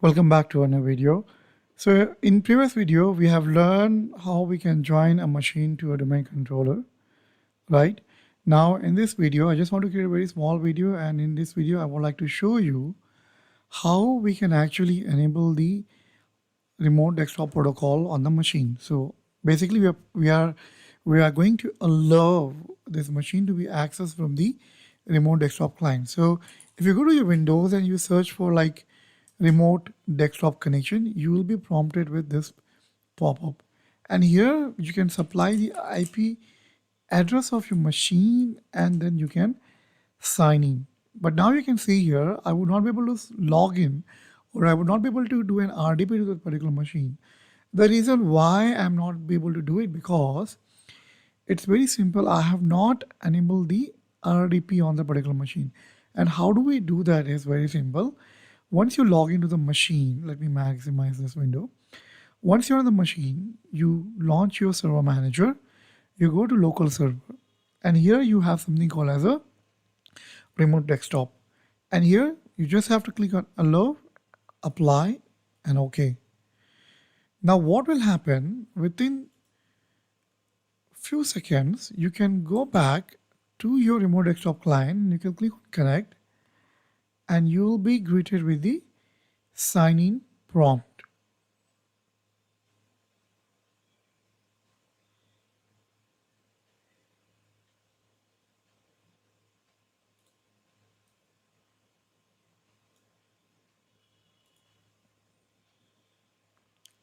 Welcome back to another video. So in previous video, we have learned how we can join a machine to a domain controller, right? Now in this video, I just want to create a very small video, and in this video, I would like to show you how we can actually enable the remote desktop protocol on the machine. So basically, we are going to allow this machine to be accessed from the remote desktop client. So if you go to your Windows and you search for like remote desktop connection, you will be prompted with this pop-up, and here you can supply the IP address of your machine and then you can sign in. But now you can see here, I would not be able to log in, or I would not be able to do an RDP to that particular machine. The reason why I'm not be able to do it, because it's very simple. I have not enabled the RDP on the particular machine. And how do we do that is very simple. Once you log into the machine, let me maximize this window. Once you're on the machine, you launch your server manager, you go to local server, and here you have something called as a remote desktop. And here you just have to click on allow, apply, and OK. Now what will happen, within few seconds, you can go back to your remote desktop client and you can click on connect, and you will be greeted with the sign in prompt.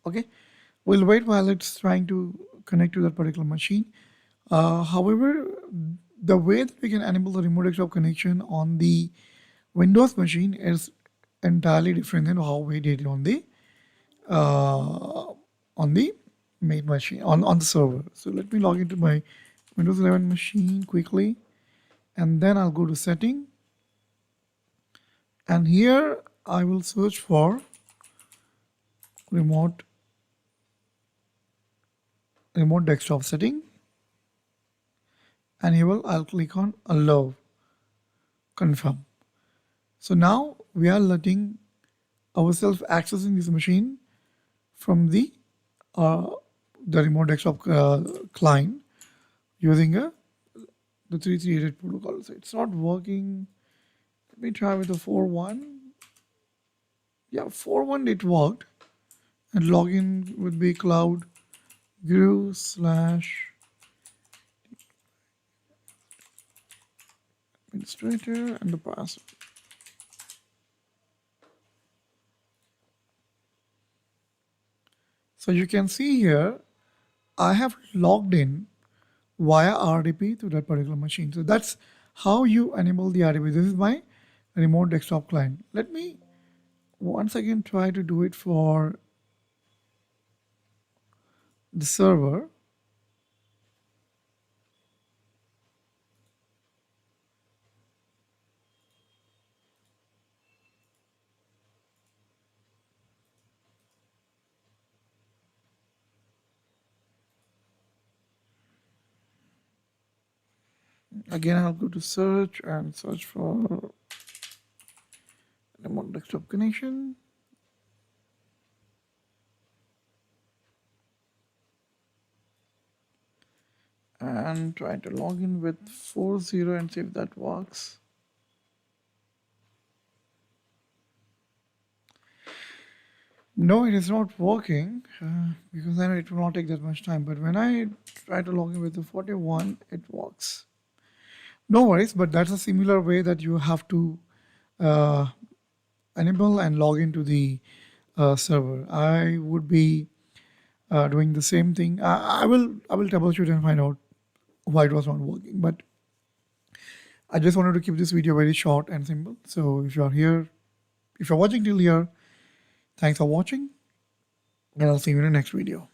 Okay, we'll wait while it's trying to connect to that particular machine. However, the way that we can enable the remote desktop connection on the Windows machine is entirely different than how we did it on the main machine, on the server. So let me log into my Windows 11 machine quickly, and then I'll go to setting, and here I will search for remote desktop setting, and here I'll click on allow, confirm. So now we are letting ourselves accessing this machine from the remote desktop client using the 3388 protocol. So it's not working. Let me try with the 4.1. Yeah, 4.1 it worked, and login would be cloud guru / administrator and the password. So you can see here, I have logged in via RDP to that particular machine. So that's how you enable the RDP. This is my remote desktop client. Let me once again try to do it for the server. Again, I'll go to search and search for remote desktop connection. And try to log in with 40 and see if that works. No, it is not working because I know it will not take that much time. But when I try to log in with the 41, it works. No worries, but that's a similar way that you have to enable and log into the server. I would be doing the same thing. I will troubleshoot and find out why it was not working. But I just wanted to keep this video very short and simple. So if you're watching till here, thanks for watching, and I'll see you in the next video.